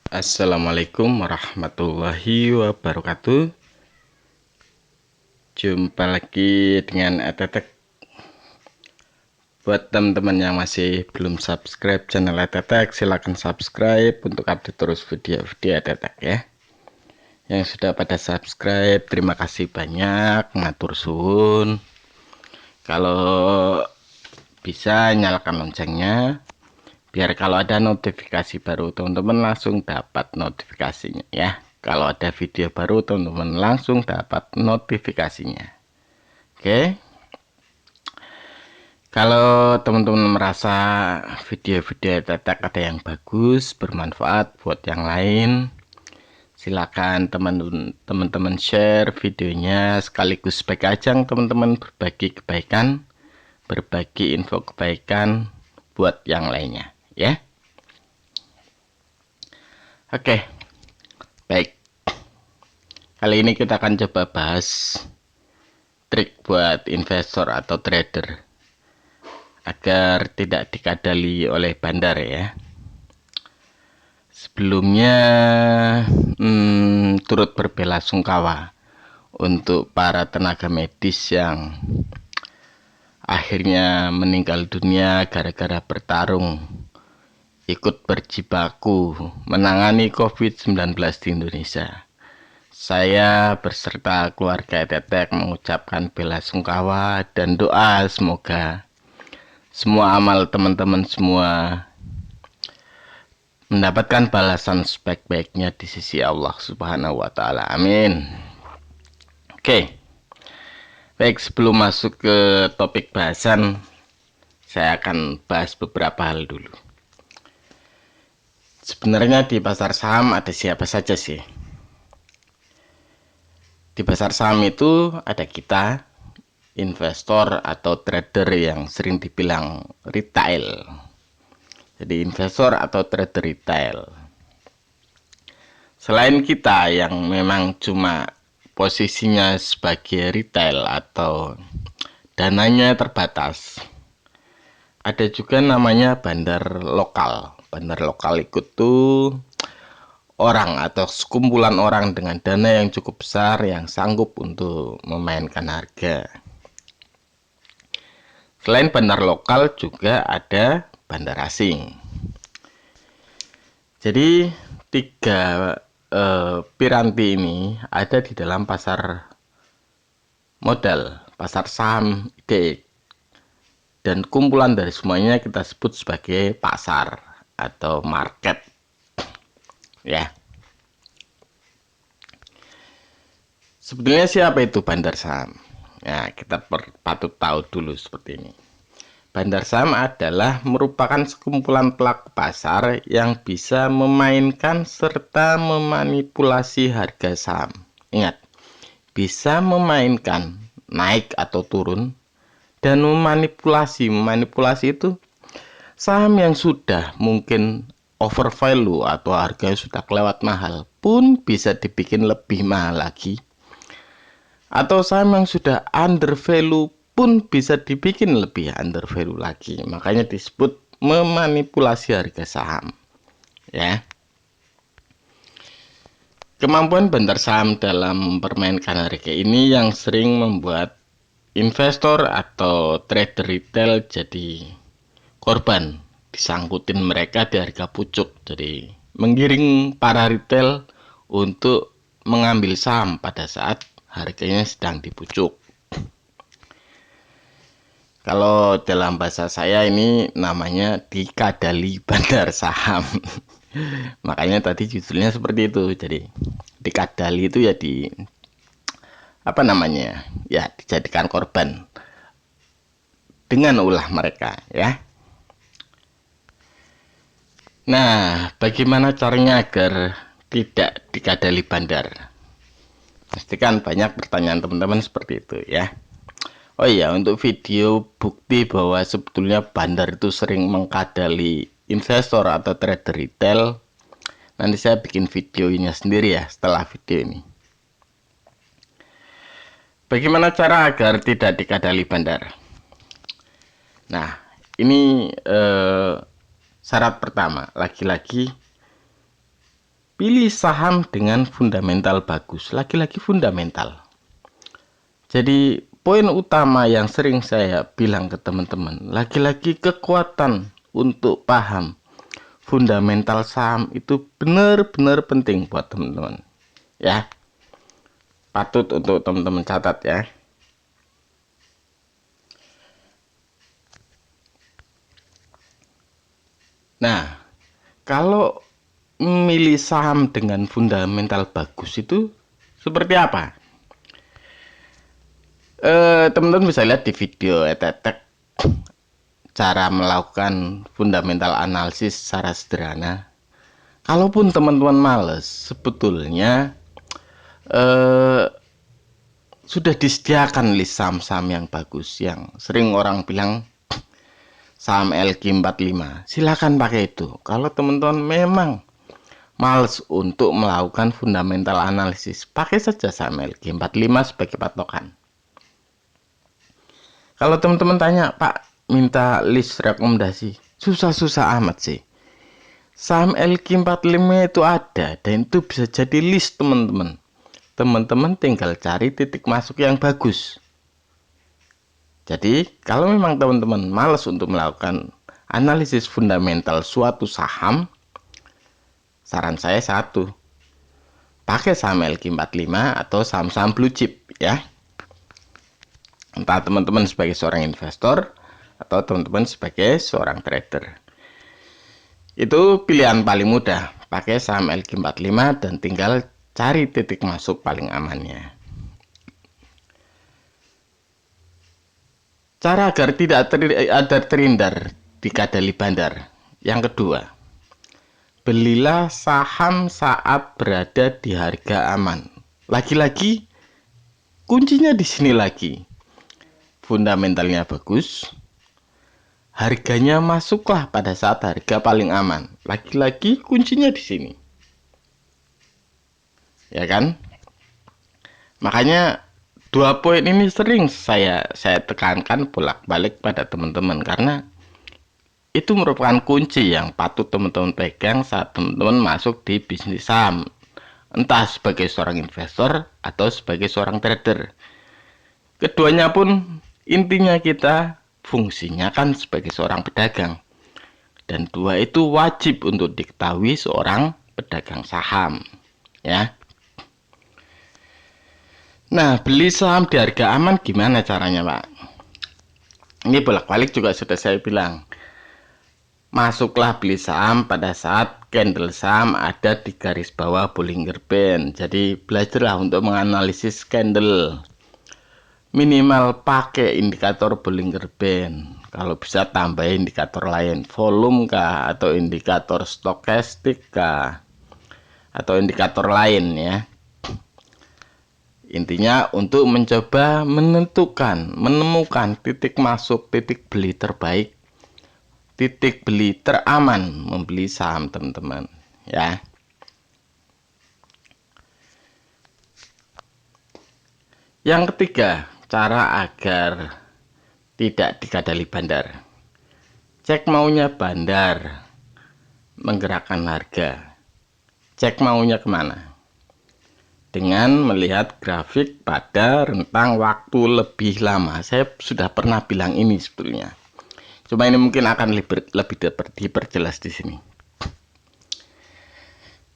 Assalamualaikum warahmatullahi wabarakatuh. Jumpa lagi dengan Etetek. Buat teman-teman yang masih belum subscribe channel Etetek, silahkan subscribe untuk update terus video-video Etetek ya. Yang sudah pada subscribe, terima kasih banyak. Ngatur suhun. Kalau bisa nyalakan loncengnya, biar kalau ada notifikasi baru teman-teman langsung dapat notifikasinya ya. Kalau ada video baru teman-teman langsung dapat notifikasinya. Oke. Kalau teman-teman merasa video-video Etetek ada yang bagus, bermanfaat buat yang lain, silakan teman-teman share videonya, sekaligus sebagai ajang teman-teman berbagi kebaikan, berbagi info kebaikan buat yang lainnya ya. Oke, baik. Kali ini kita akan coba bahas trik buat investor atau trader agar tidak dikadali oleh bandar ya. Sebelumnya turut berbelasungkawa untuk para tenaga medis yang akhirnya meninggal dunia gara-gara bertarung ikut berjibaku menangani COVID-19 di Indonesia. Saya beserta keluarga Etetek mengucapkan belasungkawa dan doa semoga semua amal teman-teman semua mendapatkan balasan sebaik-baiknya di sisi Allah Subhanahu wa taala. Amin. Oke. Baik, sebelum masuk ke topik bahasan, saya akan bahas beberapa hal dulu. Sebenarnya di pasar saham ada siapa saja sih? Di pasar saham itu ada kita, investor atau trader yang sering dibilang retail. Jadi investor atau trader retail. Selain kita yang memang cuma posisinya sebagai retail atau dananya terbatas, ada juga namanya bandar lokal. Bandar lokal itu orang atau sekumpulan orang dengan dana yang cukup besar yang sanggup untuk memainkan harga. Selain bandar lokal juga ada bandar asing. Jadi tiga piranti ini ada di dalam pasar modal, pasar saham ide, dan kumpulan dari semuanya kita sebut sebagai pasar atau market ya. Sebetulnya siapa itu bandar saham? Ya, kita patut tahu dulu seperti ini. Bandar saham adalah merupakan sekumpulan pelaku pasar yang bisa memainkan serta memanipulasi harga saham. Ingat, bisa memainkan naik atau turun dan memanipulasi. Memanipulasi itu saham yang sudah mungkin over value atau harganya sudah kelewat mahal pun bisa dibikin lebih mahal lagi. Atau saham yang sudah under value pun bisa dibikin lebih under value lagi. Makanya disebut memanipulasi harga saham. Ya. Kemampuan bandar saham dalam mempermainkan harga ini yang sering membuat investor atau trader retail jadi korban. Disangkutin mereka di harga pucuk. Jadi menggiring para retail untuk mengambil saham pada saat harganya sedang di pucuk. Kalau dalam bahasa saya ini namanya dikadali bandar saham. Makanya tadi judulnya seperti itu. Jadi dikadali itu ya di apa namanya? Ya dijadikan korban dengan ulah mereka ya. Nah, bagaimana caranya agar tidak dikadali bandar? Pastikan banyak pertanyaan teman-teman seperti itu ya. Oh iya, untuk video bukti bahwa sebetulnya bandar itu sering mengkadali investor atau trader retail, nanti saya bikin videonya sendiri ya setelah video ini. Bagaimana cara agar tidak dikadali bandar? Nah, ini syarat pertama, lagi-lagi pilih saham dengan fundamental bagus, lagi-lagi fundamental. Jadi poin utama yang sering saya bilang ke teman-teman, lagi-lagi kekuatan untuk paham fundamental saham itu benar-benar penting buat teman-teman. Ya, patut untuk teman-teman catat ya. Nah, kalau memilih saham dengan fundamental bagus itu seperti apa? Teman-teman bisa lihat di video etetek cara melakukan fundamental analisis secara sederhana. Kalaupun teman-teman males, sebetulnya sudah disediakan list saham-saham yang bagus, yang sering orang bilang saham LQ45. Silakan pakai itu. Kalau teman-teman memang males untuk melakukan fundamental analisis, pakai saja saham LQ45 sebagai patokan. Kalau teman-teman tanya, Pak, minta list rekomendasi, susah-susah amat sih. Saham LQ45 itu ada, dan itu bisa jadi list teman-teman. Teman-teman tinggal cari titik masuk yang bagus. Jadi, kalau memang teman-teman malas untuk melakukan analisis fundamental suatu saham, saran saya satu, pakai saham LQ45 atau saham-saham blue chip ya. Entah teman-teman sebagai seorang investor atau teman-teman sebagai seorang trader. Itu pilihan paling mudah, pakai saham LQ45 dan tinggal cari titik masuk paling amannya. Cara agar tidak terhindar di kadali bandar. Yang kedua, belilah saham saat berada di harga aman. Lagi-lagi kuncinya di sini lagi. Fundamentalnya bagus, harganya masuklah pada saat harga paling aman. Lagi-lagi kuncinya di sini. Ya kan? Makanya dua poin ini sering saya tekankan bolak-balik pada teman-teman, karena itu merupakan kunci yang patut teman-teman pegang saat teman-teman masuk di bisnis saham, entah sebagai seorang investor atau sebagai seorang trader. Keduanya pun intinya kita fungsinya kan sebagai seorang pedagang, dan dua itu wajib untuk diketahui seorang pedagang saham ya. Nah, beli saham di harga aman gimana caranya, Pak? Ini bolak-balik juga sudah saya bilang. Masuklah beli saham pada saat candle saham ada di garis bawah Bollinger Band. Jadi belajarlah untuk menganalisis candle. Minimal pakai indikator Bollinger Band. Kalau bisa tambah indikator lain, volume kah, atau indikator stokastik kah, atau indikator lain ya. Intinya untuk mencoba menemukan titik masuk, titik beli terbaik, titik beli teraman membeli saham teman-teman ya. Yang ketiga, cara agar tidak dikadali bandar. Cek maunya bandar menggerakkan harga. Cek maunya kemana? Dengan melihat grafik pada rentang waktu lebih lama. Saya sudah pernah bilang ini sebetulnya. Cuma ini mungkin akan lebih diperjelas di sini.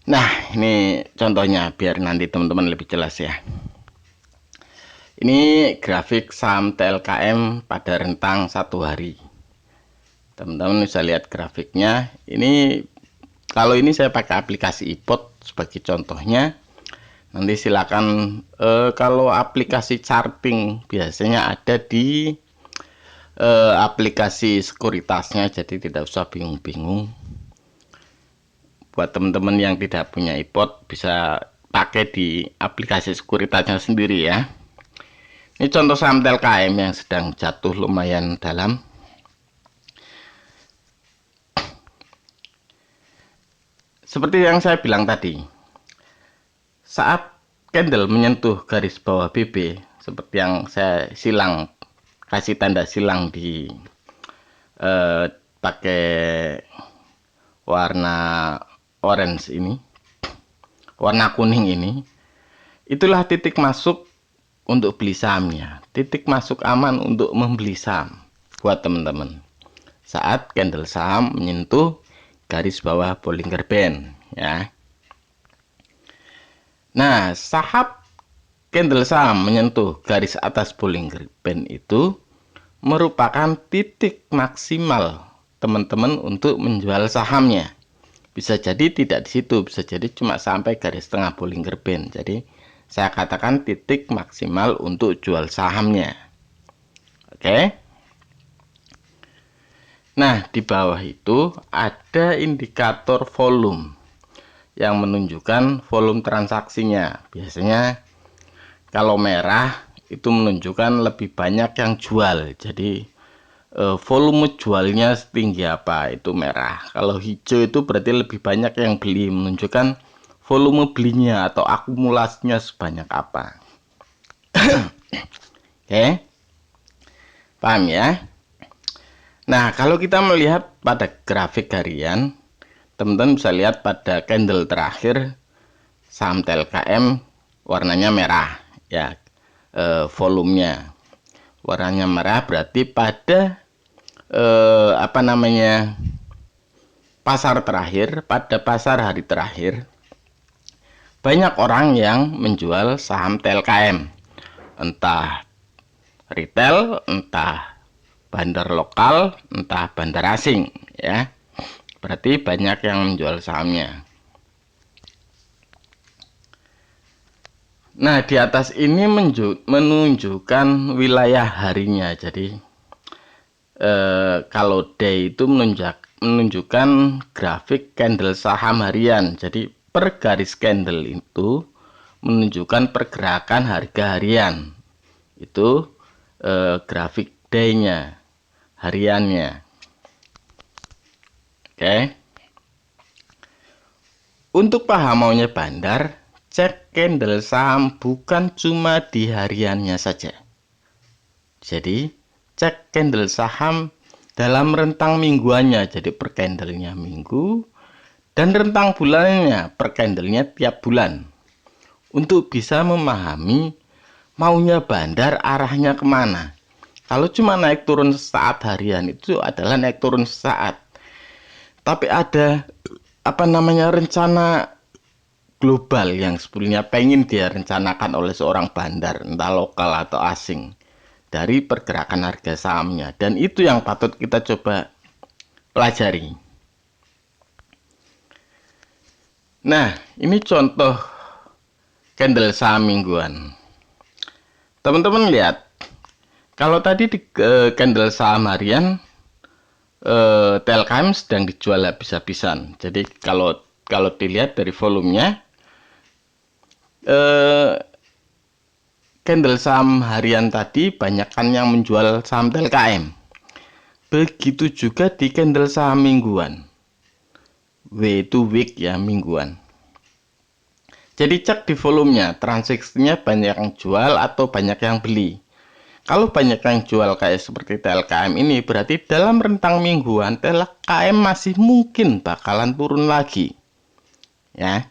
Nah, ini contohnya biar nanti teman-teman lebih jelas ya. Ini grafik saham TLKM pada rentang 1 hari. Teman-teman bisa lihat grafiknya. Ini kalau ini saya pakai aplikasi iPod sebagai contohnya. Nanti silakan kalau aplikasi charting biasanya ada di aplikasi sekuritasnya, jadi tidak usah bingung-bingung. Buat teman-teman yang tidak punya iPod bisa pakai di aplikasi sekuritasnya sendiri ya. Ini contoh saham TLKM yang sedang jatuh lumayan dalam. Seperti yang saya bilang tadi, saat candle menyentuh garis bawah BB, seperti yang saya kasih tanda silang di pakai warna orange ini, warna kuning ini, itulah titik masuk untuk beli sahamnya, titik masuk aman untuk membeli saham buat teman-teman saat candle saham menyentuh garis bawah Bollinger Band ya. Nah, saat candle saham menyentuh garis atas Bollinger Band itu merupakan titik maksimal teman-teman untuk menjual sahamnya. Bisa jadi tidak di situ, bisa jadi cuma sampai garis tengah Bollinger Band. Jadi saya katakan titik maksimal untuk jual sahamnya. Oke. Nah, di bawah itu ada indikator volume yang menunjukkan volume transaksinya. Biasanya kalau merah itu menunjukkan lebih banyak yang jual. Jadi volume jualnya setinggi apa, itu merah. Kalau hijau itu berarti lebih banyak yang beli, menunjukkan volume belinya atau akumulasinya sebanyak apa. Oke, paham ya? Nah, kalau kita melihat pada grafik harian, teman-teman bisa lihat pada candle terakhir saham TLKM warnanya merah ya, volumenya warnanya merah, berarti pada pasar terakhir, pada pasar hari terakhir banyak orang yang menjual saham TLKM, entah retail, entah bandar lokal, entah bandar asing ya. Berarti banyak yang menjual sahamnya. Nah, di atas ini menunjukkan wilayah harinya. Jadi kalau day itu menunjukkan grafik candle saham harian. Jadi per garis candle itu menunjukkan pergerakan harga harian. Itu grafik day-nya, hariannya. Oke. Untuk paham maunya bandar, cek candle saham bukan cuma di hariannya saja. Jadi, cek candle saham dalam rentang mingguannya. Jadi, per candlenya minggu, dan rentang bulannya, per candlenya tiap bulan. Untuk bisa memahami maunya bandar arahnya kemana. Kalau cuma naik turun sesaat harian, itu adalah naik turun sesaat. Tapi ada rencana global yang sebetulnya pengen dia rencanakan oleh seorang bandar, entah lokal atau asing, dari pergerakan harga sahamnya. Dan itu yang patut kita coba pelajari. Nah, ini contoh candle saham mingguan. Teman-teman lihat, kalau tadi di candle saham harian, TLKM sedang dijual habis-habisan. Jadi kalau dilihat dari volumenya, candle saham harian tadi banyakkan yang menjual saham TLKM. Begitu juga di candle saham mingguan. W itu week ya, mingguan. Jadi cek di volumenya, transaksinya banyak yang jual atau banyak yang beli. Kalau banyak yang jual kayak seperti TLKM ini, berarti dalam rentang mingguan TLKM masih mungkin bakalan turun lagi. Ya.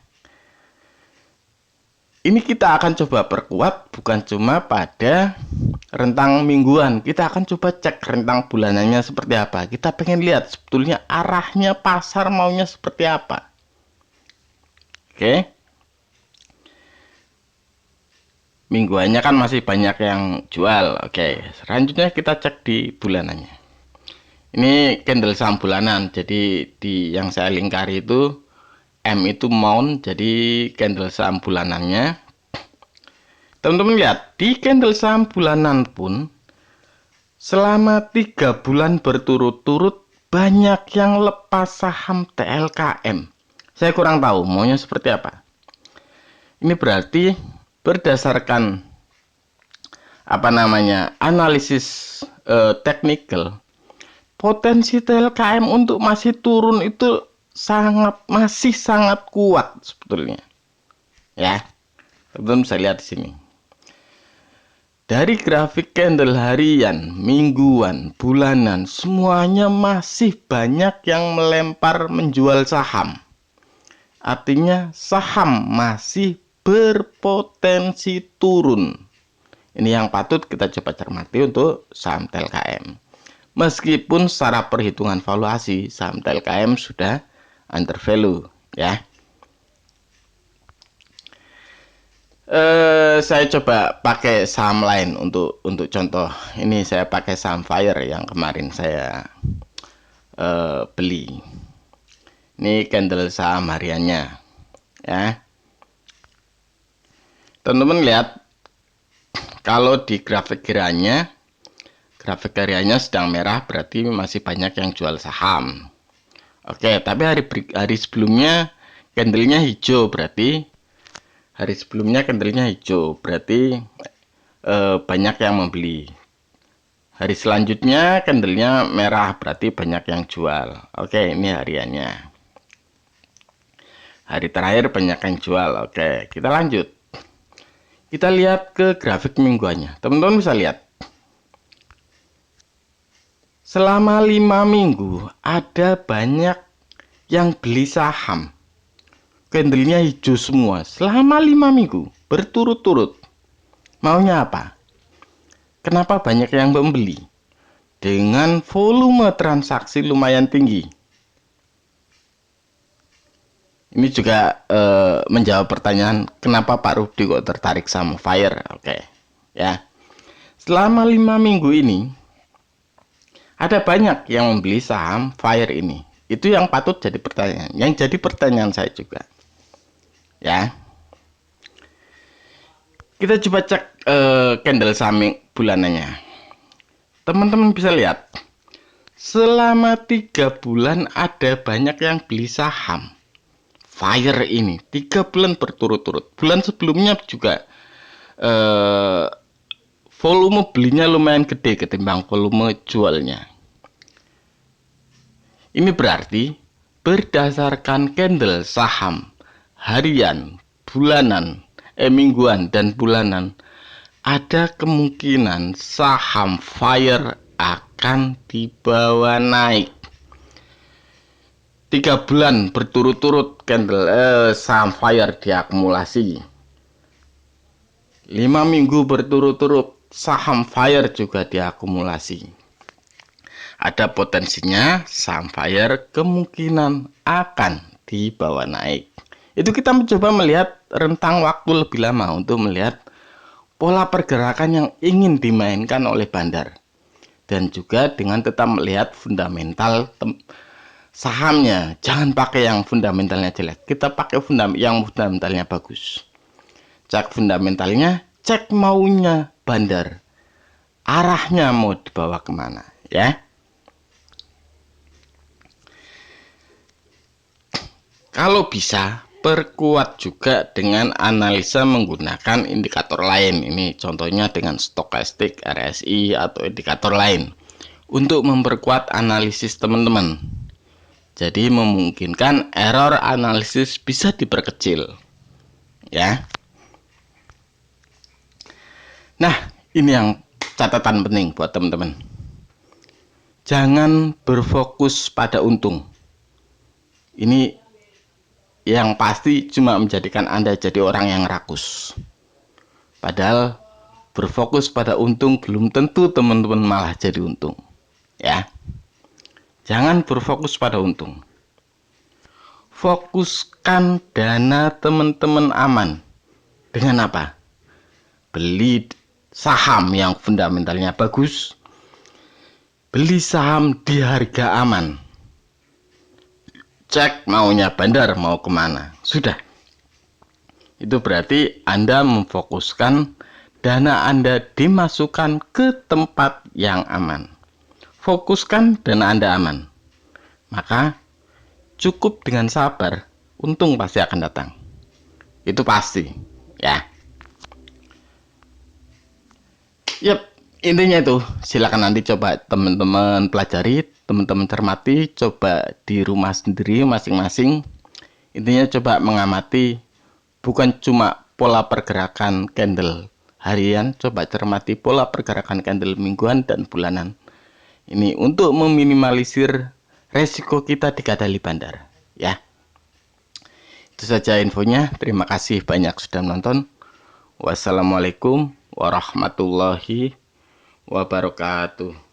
Ini kita akan coba perkuat bukan cuma pada rentang mingguan. Kita akan coba cek rentang bulanannya seperti apa. Kita pengen lihat sebetulnya arahnya pasar maunya seperti apa. Oke. Mingguannya kan masih banyak yang jual. Oke, selanjutnya kita cek di bulanannya. Ini candle saham bulanan. Jadi di yang saya lingkari itu M itu mount, jadi candle saham bulanannya. Teman-teman lihat, di candle saham bulanan pun selama 3 bulan berturut-turut banyak yang lepas saham TLKM. Saya kurang tahu maunya seperti apa. Ini berarti berdasarkan analisis teknikal, potensi TLKM untuk masih turun itu masih sangat kuat sebetulnya. Ya, teman-teman bisa lihat di sini. Dari grafik candle harian, mingguan, bulanan, semuanya masih banyak yang melempar menjual saham. artinya saham masih berpotensi turun. Ini yang patut kita coba cermati untuk saham TLKM. Meskipun secara perhitungan valuasi saham TLKM sudah undervalue ya. Saya coba pakai saham lain untuk contoh. Ini saya pakai saham Fire yang kemarin saya beli. Ini candle saham hariannya ya. Teman-teman lihat, kalau di grafik hariannya sedang merah, berarti masih banyak yang jual saham. Oke, tapi hari sebelumnya candlenya hijau, berarti banyak yang membeli. Hari selanjutnya candlenya merah, berarti banyak yang jual. Oke, ini hariannya. Hari terakhir banyak yang jual. Oke, kita lanjut. Kita lihat ke grafik mingguannya. Teman-teman bisa lihat. Selama 5 minggu ada banyak yang beli saham. Candlenya hijau semua. Selama 5 minggu berturut-turut. Maunya apa? Kenapa banyak yang membeli? Dengan volume transaksi lumayan tinggi. Ini juga menjawab pertanyaan kenapa Pak Rudi kok tertarik sama Fire. Oke, ya. Selama 5 minggu ini ada banyak yang membeli saham Fire ini. Itu yang patut jadi pertanyaan. Yang jadi pertanyaan saya juga. Ya. Kita coba cek candle saham bulanannya. Teman-teman bisa lihat. Selama 3 bulan ada banyak yang beli saham Fire ini. 3 bulan berturut-turut. Bulan sebelumnya juga volume belinya lumayan gede ketimbang volume jualnya. Ini berarti berdasarkan candle saham harian, bulanan, mingguan dan bulanan, ada kemungkinan saham Fire akan dibawa naik. 3 bulan berturut-turut candle saham Fire diakumulasi. 5 minggu berturut-turut saham Fire juga diakumulasi. Ada potensinya saham Fire kemungkinan akan dibawa naik. Itu kita mencoba melihat rentang waktu lebih lama untuk melihat pola pergerakan yang ingin dimainkan oleh bandar. Dan juga dengan tetap melihat fundamental sahamnya. Jangan pakai yang fundamentalnya jelek. Kita pakai yang fundamentalnya bagus. Cek fundamentalnya, cek maunya bandar. Arahnya mau dibawa kemana, ya. Kalau bisa, perkuat juga dengan analisa menggunakan indikator lain. Ini contohnya dengan stokastik, RSI, atau indikator lain. Untuk memperkuat analisis teman-teman. Jadi memungkinkan error analisis bisa diperkecil. Ya. Nah, ini yang catatan penting buat teman-teman. Jangan berfokus pada untung. Ini yang pasti cuma menjadikan Anda jadi orang yang rakus. Padahal berfokus pada untung belum tentu teman-teman malah jadi untung. Ya. Jangan berfokus pada untung. Fokuskan dana teman-teman aman. Dengan apa? Beli saham yang fundamentalnya bagus. Beli saham di harga aman. Cek maunya bandar mau kemana. Sudah. Itu berarti Anda memfokuskan dana Anda dimasukkan ke tempat yang aman. Fokuskan dana Anda aman. Maka cukup dengan sabar, untung pasti akan datang. Itu pasti, ya. Yep, intinya itu. Silakan nanti coba teman-teman pelajari, teman-teman cermati, coba di rumah sendiri masing-masing. Intinya coba mengamati bukan cuma pola pergerakan candle harian, coba cermati pola pergerakan candle mingguan dan bulanan. Ini untuk meminimalisir resiko kita dikadali bandar, ya. Itu saja infonya. Terima kasih banyak sudah menonton. Wassalamualaikum warahmatullahi wabarakatuh.